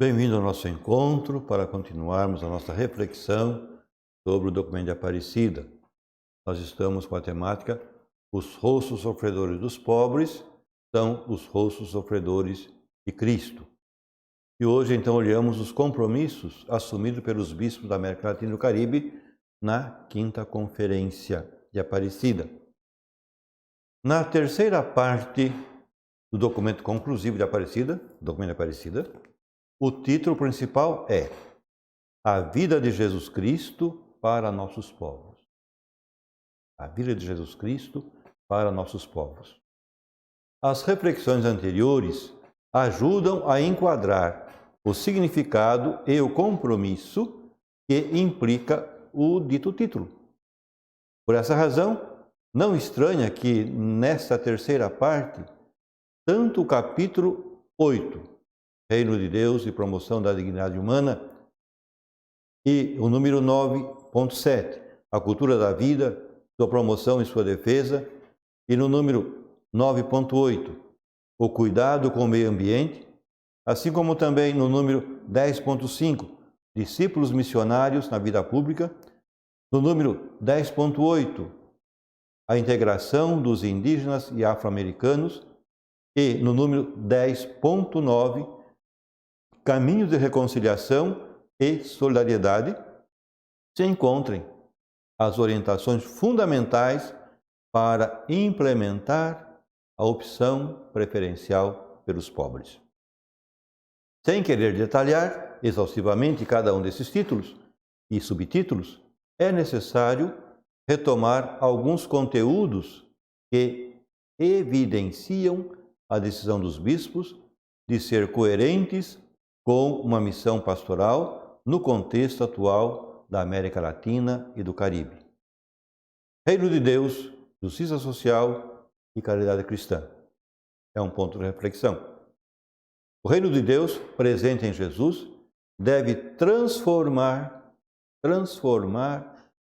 Bem-vindo ao nosso encontro para continuarmos a nossa reflexão sobre o documento de Aparecida. Nós estamos com a temática Os rostos sofredores dos pobres são os rostos sofredores de Cristo. E hoje, então, olhamos os compromissos assumidos pelos bispos da América Latina e do Caribe na Quinta Conferência de Aparecida. Na terceira parte do documento conclusivo de Aparecida, o título principal é A Vida de Jesus Cristo para Nossos Povos. A vida de Jesus Cristo para nossos povos. As reflexões anteriores ajudam a enquadrar o significado e o compromisso que implica o dito título. Por essa razão, não estranha que nesta terceira parte, tanto o capítulo 8, Reino de Deus e Promoção da Dignidade Humana, e o número 9.7, A Cultura da Vida, Sua Promoção e Sua Defesa, e no número 9.8, O Cuidado com o Meio Ambiente, assim como também no número 10.5, Discípulos Missionários na Vida Pública, no número 10.8, A Integração dos Indígenas e Afro-Americanos, e no número 10.9, Caminhos de reconciliação e solidariedade, se encontrem as orientações fundamentais para implementar a opção preferencial pelos pobres. Sem querer detalhar exaustivamente cada um desses títulos e subtítulos, é necessário retomar alguns conteúdos que evidenciam a decisão dos bispos de ser coerentes com uma missão pastoral no contexto atual da América Latina e do Caribe. Reino de Deus, justiça social e caridade cristã. É um ponto de reflexão. O reino de Deus, presente em Jesus, deve transformar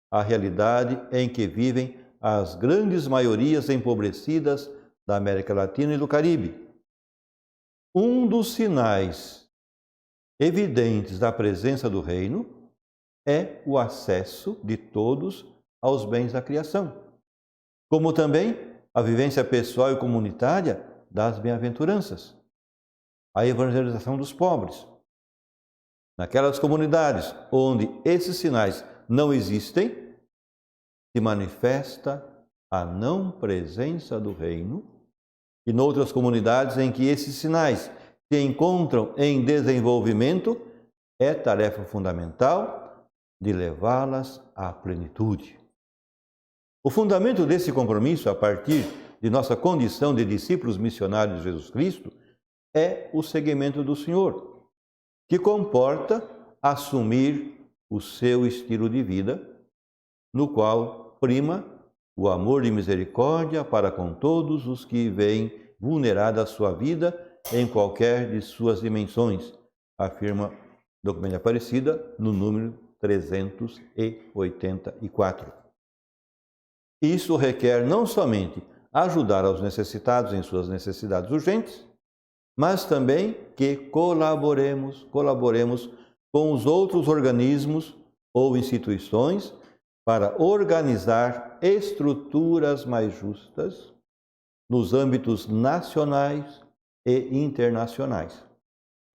a realidade em que vivem as grandes maiorias empobrecidas da América Latina e do Caribe. Um dos sinais evidentes da presença do reino é o acesso de todos aos bens da criação, como também a vivência pessoal e comunitária das bem-aventuranças, a evangelização dos pobres. Naquelas comunidades onde esses sinais não existem, se manifesta a não presença do reino, e noutras comunidades em que esses sinais se encontram em desenvolvimento, é tarefa fundamental de levá-las à plenitude. O fundamento desse compromisso, a partir de nossa condição de discípulos missionários de Jesus Cristo, é o seguimento do Senhor, que comporta assumir o seu estilo de vida, no qual prima o amor e misericórdia para com todos os que veem vulnerada a sua vida em qualquer de suas dimensões, afirma o documento de Aparecida no número 384. Isso requer não somente ajudar aos necessitados em suas necessidades urgentes, mas também que colaboremos com os outros organismos ou instituições para organizar estruturas mais justas nos âmbitos nacionais e internacionais.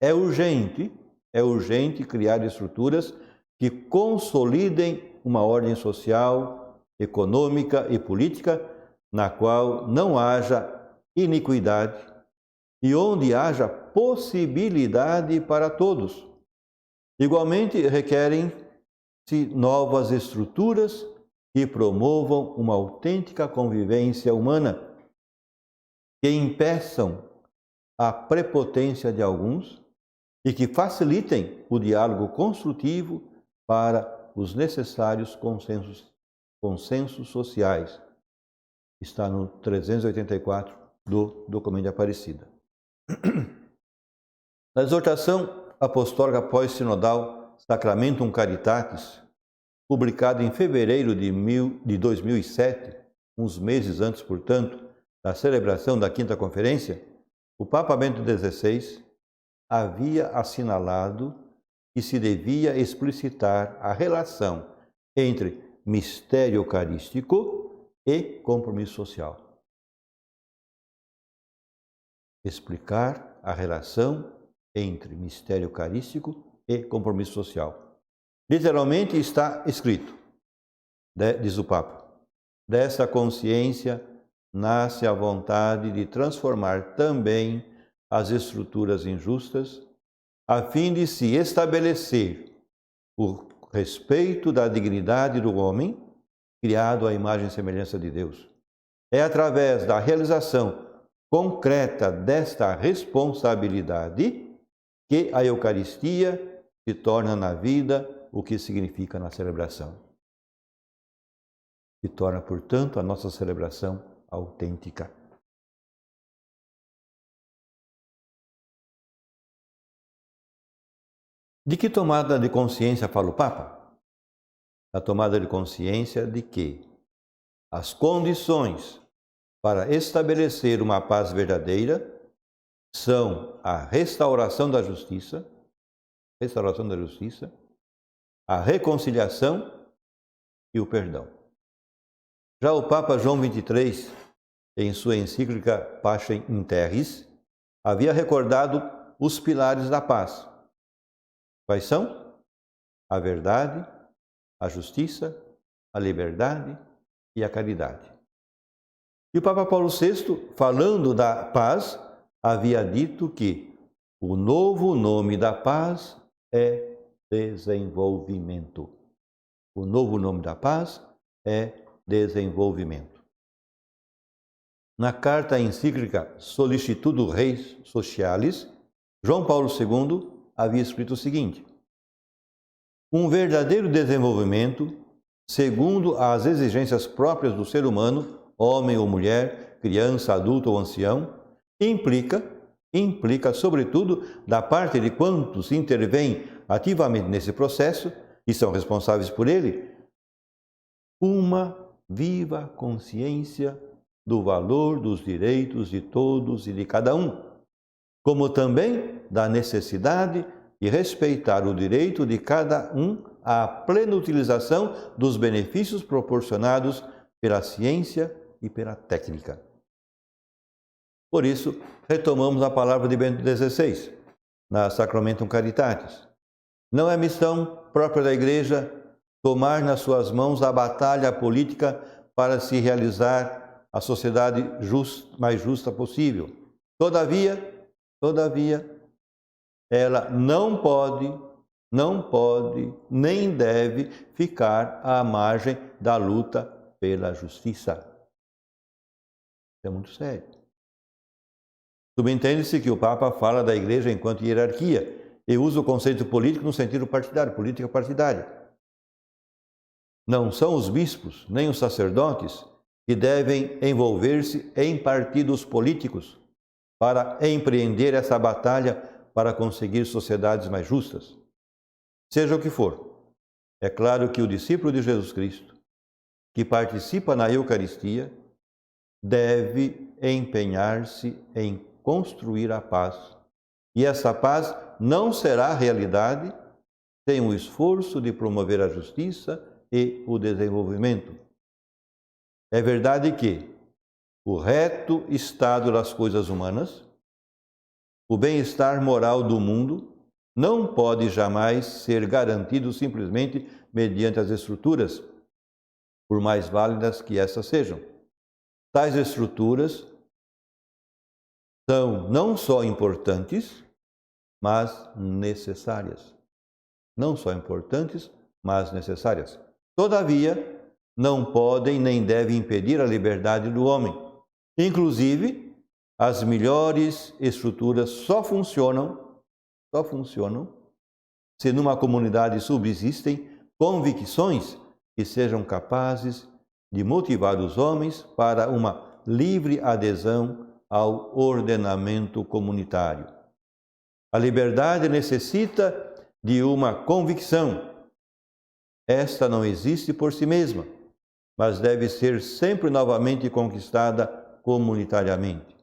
É urgente criar estruturas que consolidem uma ordem social, econômica e política na qual não haja iniquidade e onde haja possibilidade para todos. Igualmente, requerem-se novas estruturas que promovam uma autêntica convivência humana, que impeçam a prepotência de alguns e que facilitem o diálogo construtivo para os necessários consensos sociais. Está no 384 do documento de Aparecida. Na exortação apostólica pós-sinodal Sacramentum Caritatis, publicada em fevereiro de 2007, uns meses antes, portanto, da celebração da Quinta Conferência, o Papa Bento XVI havia assinalado que se devia explicitar a relação entre mistério eucarístico e compromisso social. Explicar a relação entre mistério eucarístico e compromisso social. Literalmente está escrito, diz o Papa, dessa consciência nasce a vontade de transformar também as estruturas injustas, a fim de se estabelecer o respeito da dignidade do homem, criado à imagem e semelhança de Deus. É através da realização concreta desta responsabilidade que a Eucaristia se torna na vida o que significa na celebração. E torna, portanto, a nossa celebração autêntica. De que tomada de consciência fala o Papa? A tomada de consciência de que as condições para estabelecer uma paz verdadeira são a restauração da justiça, a reconciliação e o perdão. Já o Papa João XXIII, em sua encíclica Pacem in Terris, havia recordado os pilares da paz. Quais são? A verdade, a justiça, a liberdade e a caridade. E o Papa Paulo VI, falando da paz, havia dito que o novo nome da paz é desenvolvimento. O novo nome da paz é desenvolvimento. Na carta encíclica Solicitudo Reis Socialis, João Paulo II havia escrito o seguinte: um verdadeiro desenvolvimento, segundo as exigências próprias do ser humano, homem ou mulher, criança, adulto ou ancião, implica, sobretudo, da parte de quantos intervêm ativamente nesse processo e são responsáveis por ele, uma viva consciência do valor dos direitos de todos e de cada um, como também da necessidade de respeitar o direito de cada um à plena utilização dos benefícios proporcionados pela ciência e pela técnica. Por isso, retomamos a palavra de Bento XVI, na Sacramentum Caritatis. Não é missão própria da Igreja tomar nas suas mãos a batalha política para se realizar a sociedade mais justa possível. Todavia, ela não pode, nem deve ficar à margem da luta pela justiça. Isso é muito sério. Subentende-se que o Papa fala da Igreja enquanto hierarquia e usa o conceito político no sentido partidário, política partidária. Não são os bispos, nem os sacerdotes que devem envolver-se em partidos políticos para empreender essa batalha para conseguir sociedades mais justas. Seja o que for, é claro que o discípulo de Jesus Cristo, que participa na Eucaristia, deve empenhar-se em construir a paz. E essa paz não será realidade sem o esforço de promover a justiça e o desenvolvimento. É verdade que o reto estado das coisas humanas, o bem-estar moral do mundo, não pode jamais ser garantido simplesmente mediante as estruturas, por mais válidas que essas sejam. Tais estruturas são não só importantes, mas necessárias. Não só importantes, mas necessárias. Todavia, não podem nem devem impedir a liberdade do homem. Inclusive, as melhores estruturas só funcionam se numa comunidade subsistem convicções que sejam capazes de motivar os homens para uma livre adesão ao ordenamento comunitário. A liberdade necessita de uma convicção. Esta não existe por si mesma, mas deve ser sempre novamente conquistada comunitariamente.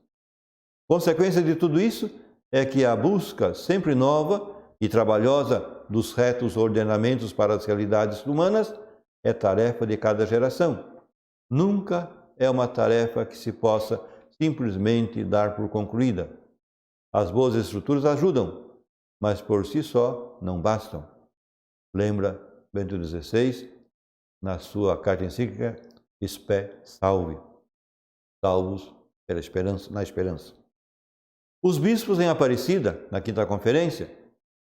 Consequência de tudo isso é que a busca sempre nova e trabalhosa dos retos ordenamentos para as realidades humanas é tarefa de cada geração. Nunca é uma tarefa que se possa simplesmente dar por concluída. As boas estruturas ajudam, mas por si só não bastam. Lembra Bento XVI, na sua carta encíclica, Spe Salve, salvos pela esperança, na esperança. Os bispos em Aparecida, na quinta conferência,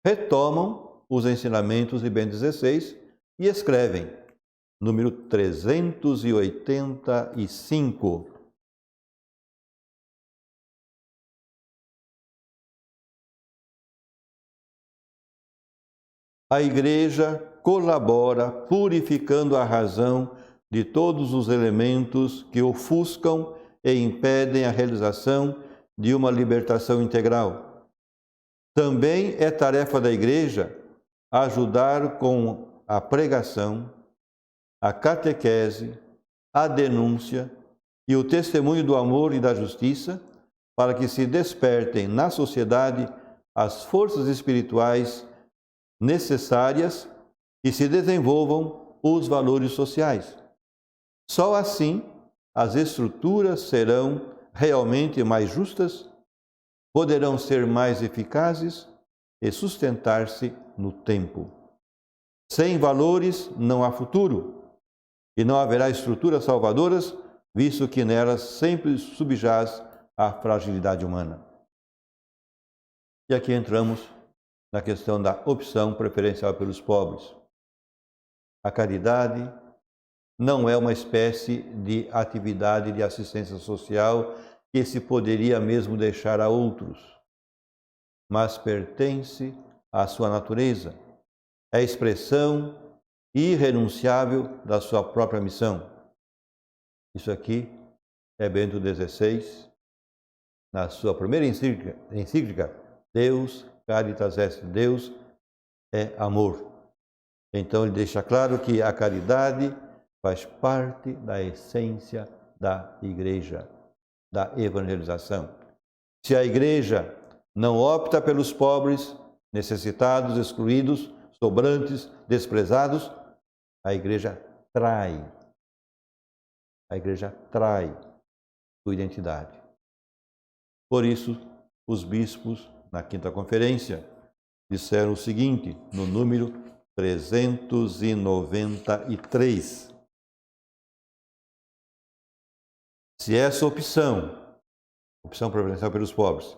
retomam os ensinamentos de Bento XVI e escrevem, número 385. A Igreja colabora purificando a razão de todos os elementos que ofuscam e impedem a realização de uma libertação integral. Também é tarefa da Igreja ajudar com a pregação, a catequese, a denúncia e o testemunho do amor e da justiça para que se despertem na sociedade as forças espirituais necessárias e se desenvolvam os valores sociais. Só assim as estruturas serão realmente mais justas, poderão ser mais eficazes e sustentar-se no tempo. Sem valores não há futuro e não haverá estruturas salvadoras, visto que nelas sempre subjaz a fragilidade humana. E aqui entramos na questão da opção preferencial pelos pobres. A caridade não é uma espécie de atividade de assistência social que se poderia mesmo deixar a outros, mas pertence à sua natureza, é expressão irrenunciável da sua própria missão. Isso aqui é Bento XVI, na sua primeira encíclica, Deus Caritas Est, Deus é amor. Então ele deixa claro que a caridade faz parte da essência da Igreja, da evangelização. Se a Igreja não opta pelos pobres, necessitados, excluídos, sobrantes, desprezados, a Igreja trai. A Igreja trai sua identidade. Por isso, os bispos, na quinta conferência, disseram o seguinte, no número 393. Se essa opção preferencial pelos pobres,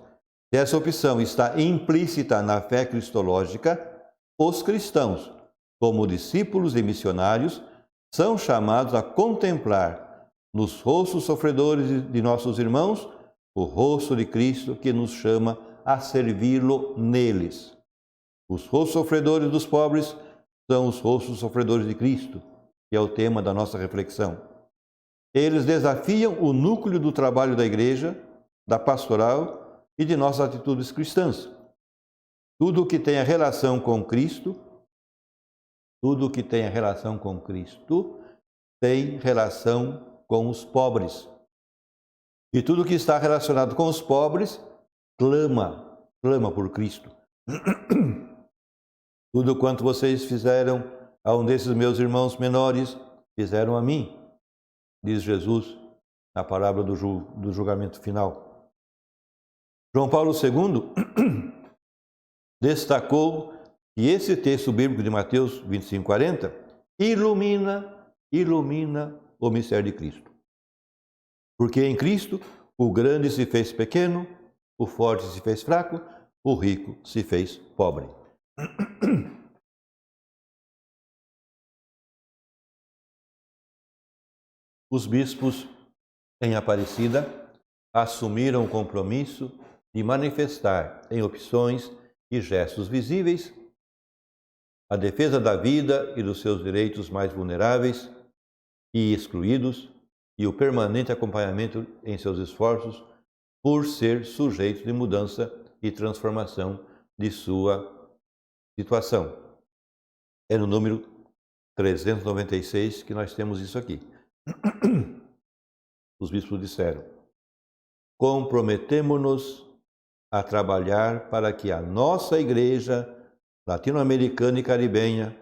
se essa opção está implícita na fé cristológica, os cristãos, como discípulos e missionários, são chamados a contemplar nos rostos sofredores de nossos irmãos o rosto de Cristo que nos chama a servi-lo neles. Os rostos sofredores dos pobres são os rostos sofredores de Cristo, que é o tema da nossa reflexão. Eles desafiam o núcleo do trabalho da Igreja, da pastoral e de nossas atitudes cristãs. Tudo o que tem a relação com Cristo, tem relação com os pobres. E tudo que está relacionado com os pobres, clama por Cristo. Tudo quanto vocês fizeram a um desses meus irmãos menores, fizeram a mim, diz Jesus na parábola do julgamento final. João Paulo II destacou que esse texto bíblico de Mateus 25:40 ilumina o mistério de Cristo. Porque em Cristo o grande se fez pequeno, o forte se fez fraco, o rico se fez pobre. Os bispos em Aparecida assumiram o compromisso de manifestar em opções e gestos visíveis a defesa da vida e dos seus direitos mais vulneráveis e excluídos e o permanente acompanhamento em seus esforços por ser sujeitos de mudança e transformação de sua situação. É no número 396 que nós temos isso aqui. Os bispos disseram: comprometemo-nos a trabalhar para que a nossa igreja latino-americana e caribenha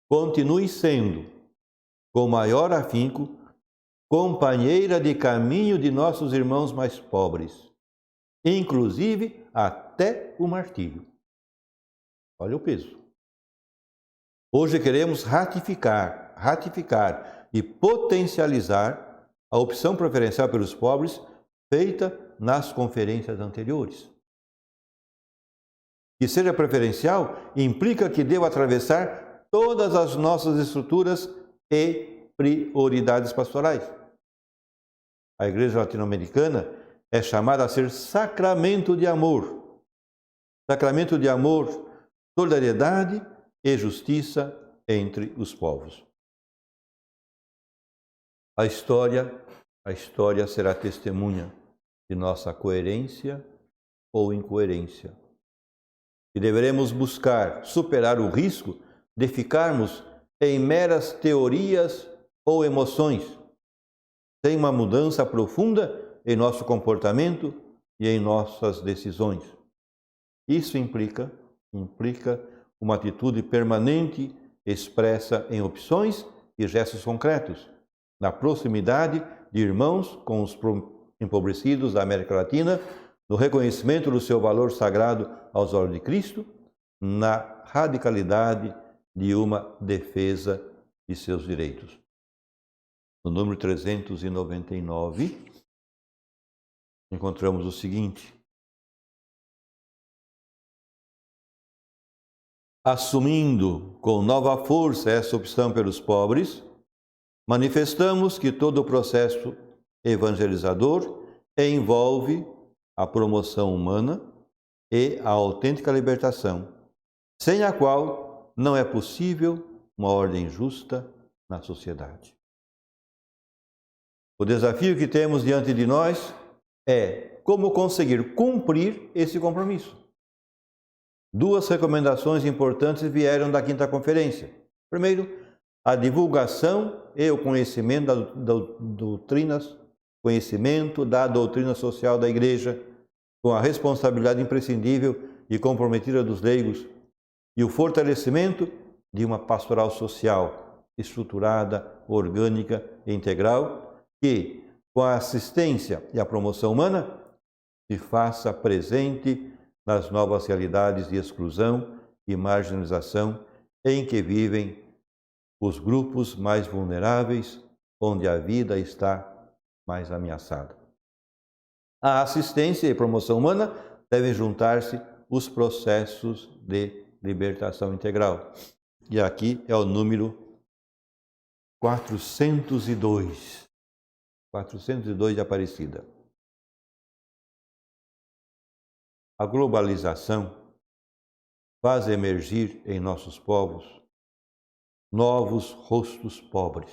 continue sendo, com maior afinco, companheira de caminho de nossos irmãos mais pobres, inclusive até o martírio. Olha o peso. Hoje queremos ratificar e potencializar a opção preferencial pelos pobres feita nas conferências anteriores. Que seja preferencial implica que deva atravessar todas as nossas estruturas e prioridades pastorais. A Igreja Latino-Americana é chamada a ser sacramento de amor, solidariedade e justiça entre os povos. A história será testemunha de nossa coerência ou incoerência. E deveremos buscar superar o risco de ficarmos em meras teorias ou emoções, sem uma mudança profunda em nosso comportamento e em nossas decisões. Isso implica uma atitude permanente expressa em opções e gestos concretos, na proximidade de irmãos com os empobrecidos da América Latina, no reconhecimento do seu valor sagrado aos olhos de Cristo, na radicalidade de uma defesa de seus direitos. No número 399, encontramos o seguinte: assumindo com nova força essa opção pelos pobres, manifestamos que todo o processo evangelizador envolve a promoção humana e a autêntica libertação, sem a qual não é possível uma ordem justa na sociedade. O desafio que temos diante de nós é como conseguir cumprir esse compromisso. Duas recomendações importantes vieram da quinta conferência. Primeiro, a divulgação e o conhecimento da doutrina social da Igreja, com a responsabilidade imprescindível e comprometida dos leigos, e o fortalecimento de uma pastoral social estruturada, orgânica e integral, que, com a assistência e a promoção humana, se faça presente nas novas realidades de exclusão e marginalização em que vivem os grupos mais vulneráveis, onde a vida está mais ameaçada. À assistência e promoção humana devem juntar-se os processos de libertação integral. E aqui é o número 402 de Aparecida. A globalização faz emergir em nossos povos novos rostos pobres.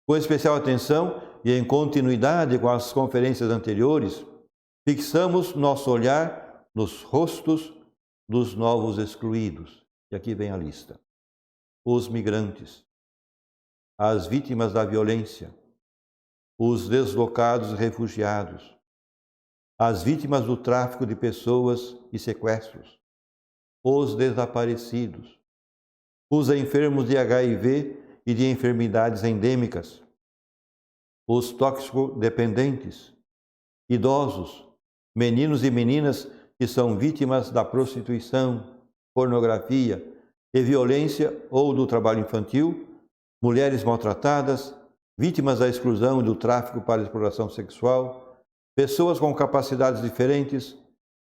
Com especial atenção e em continuidade com as conferências anteriores, fixamos nosso olhar nos rostos dos novos excluídos. E aqui vem a lista: os migrantes, as vítimas da violência, os deslocados e refugiados, as vítimas do tráfico de pessoas e sequestros, os desaparecidos, os enfermos de HIV e de enfermidades endêmicas, os toxicodependentes, idosos, meninos e meninas que são vítimas da prostituição, pornografia e violência ou do trabalho infantil, mulheres maltratadas, vítimas da exclusão e do tráfico para exploração sexual, pessoas com capacidades diferentes,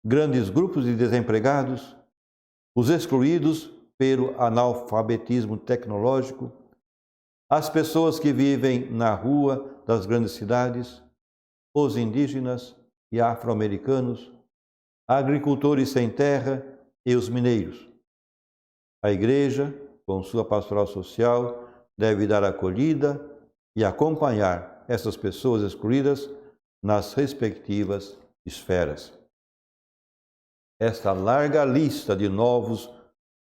grandes grupos de desempregados, os excluídos pelo analfabetismo tecnológico, as pessoas que vivem na rua das grandes cidades, os indígenas e afro-americanos, agricultores sem terra e os mineiros. A Igreja, com sua pastoral social, deve dar acolhida e acompanhar essas pessoas excluídas nas respectivas esferas. Esta larga lista de novos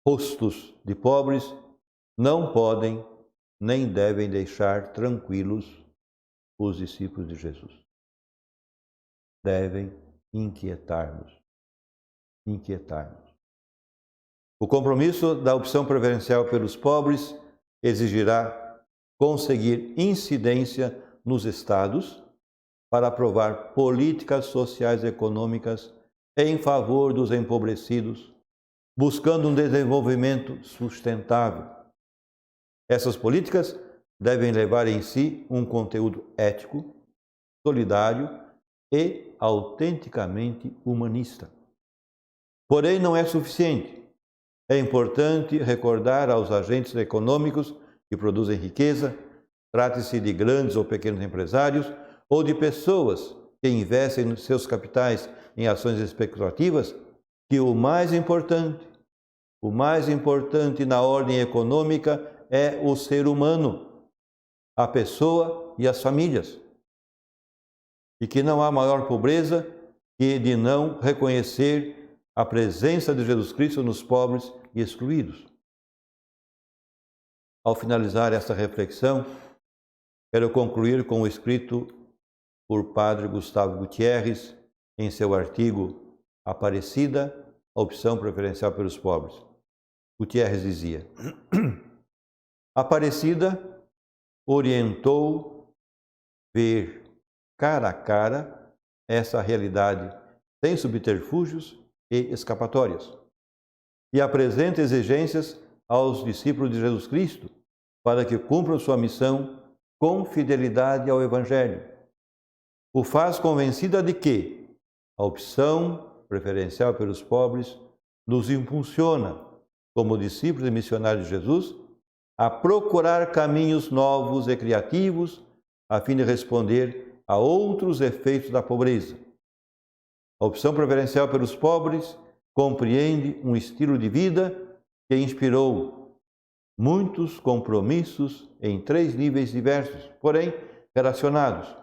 rostos de pobres não podem nem devem deixar tranquilos os discípulos de Jesus. devem inquietar-nos. O compromisso da opção preferencial pelos pobres exigirá conseguir incidência nos estados para aprovar políticas sociais e econômicas em favor dos empobrecidos, buscando um desenvolvimento sustentável. Essas políticas devem levar em si um conteúdo ético, solidário e autenticamente humanista. Porém, não é suficiente. É importante recordar aos agentes econômicos que produzem riqueza, trate-se de grandes ou pequenos empresários, ou de pessoas que investem seus capitais em ações especulativas, que o mais importante na ordem econômica é o ser humano, a pessoa e as famílias. E que não há maior pobreza que de não reconhecer a presença de Jesus Cristo nos pobres e excluídos. Ao finalizar esta reflexão, quero concluir com o escrito por Padre Gustavo Gutierrez em seu artigo Aparecida, a opção preferencial pelos pobres. Gutierrez dizia: Aparecida orientou ver cara a cara essa realidade sem subterfúgios e escapatórias, e apresenta exigências aos discípulos de Jesus Cristo para que cumpram sua missão com fidelidade ao Evangelho. O faz convencida de que a opção preferencial pelos pobres nos impulsiona, como discípulos e missionários de Jesus, a procurar caminhos novos e criativos a fim de responder a outros efeitos da pobreza. A opção preferencial pelos pobres compreende um estilo de vida que inspirou muitos compromissos em 3 níveis diversos, porém relacionados: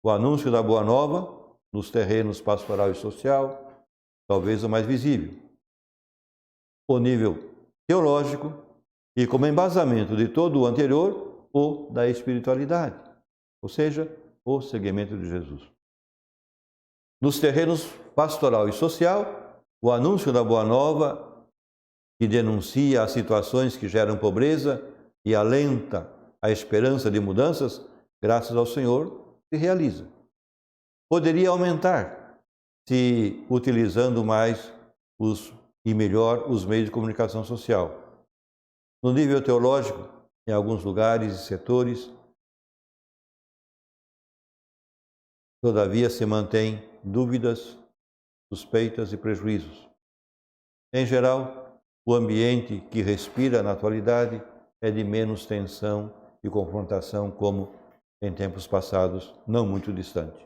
o anúncio da Boa Nova nos terrenos pastoral e social, talvez o mais visível; o nível teológico e, como embasamento de todo o anterior, o da espiritualidade, ou seja, o seguimento de Jesus. Nos terrenos pastoral e social, o anúncio da Boa Nova, que denuncia as situações que geram pobreza e alenta a esperança de mudanças, graças ao Senhor, se realiza. Poderia aumentar se utilizando mais e melhor os meios de comunicação social. No nível teológico, em alguns lugares e setores, todavia se mantém dúvidas, suspeitas e prejuízos. Em geral, o ambiente que respira na atualidade é de menos tensão e confrontação, como em tempos passados, não muito distante.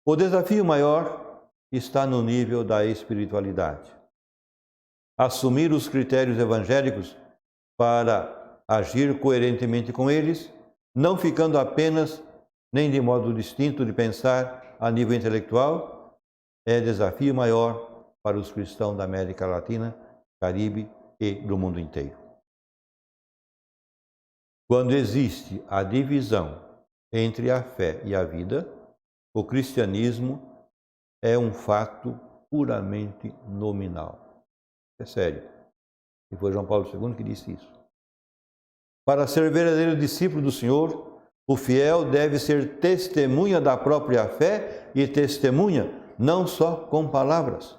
O desafio maior está no nível da espiritualidade. Assumir os critérios evangélicos para agir coerentemente com eles, não ficando apenas nem de modo distinto de pensar a nível intelectual, é desafio maior para os cristãos da América Latina, Caribe e do mundo inteiro. Quando existe a divisão entre a fé e a vida, o cristianismo é um fato puramente nominal. É sério. E foi João Paulo II que disse isso. Para ser verdadeiro discípulo do Senhor, o fiel deve ser testemunha da própria fé e testemunha não só com palavras,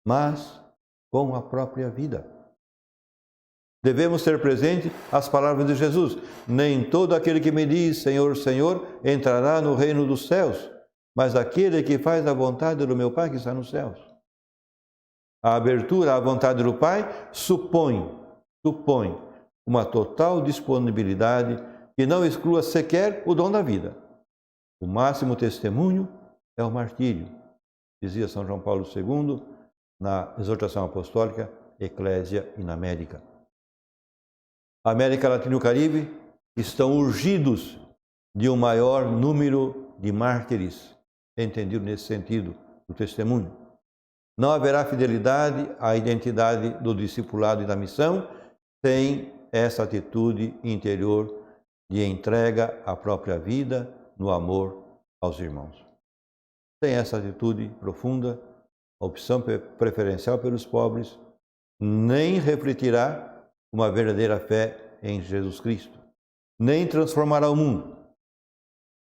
mas com a própria vida. Devemos ter presente as palavras de Jesus: nem todo aquele que me diz Senhor, Senhor, entrará no reino dos céus, mas aquele que faz a vontade do meu Pai que está nos céus. A abertura à vontade do Pai supõe uma total disponibilidade que não exclua sequer o dom da vida. O máximo testemunho é o martírio, dizia São João Paulo II na exortação apostólica Ecclesia in America. A América Latina e o Caribe estão urgidos de um maior número de mártires, entendido nesse sentido, do testemunho. Não haverá fidelidade à identidade do discipulado e da missão sem essa atitude interior de entrega à própria vida no amor aos irmãos. tem essa atitude profunda, a opção preferencial pelos pobres, nem refletirá uma verdadeira fé em Jesus Cristo, nem transformará o mundo.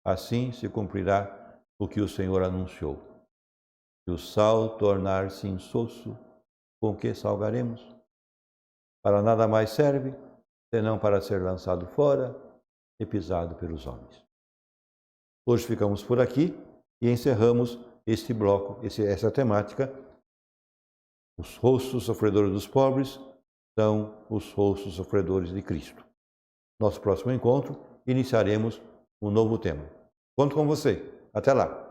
Assim se cumprirá o que o Senhor anunciou. Se o sal tornar-se insosso, com que salgaremos? Para nada mais serve, senão para ser lançado fora e pisado pelos homens. Hoje ficamos por aqui e encerramos este bloco, essa temática. Os rostos sofredores dos pobres são os rostos sofredores de Cristo. Nosso próximo encontro, iniciaremos um novo tema. Conto com você. Até lá!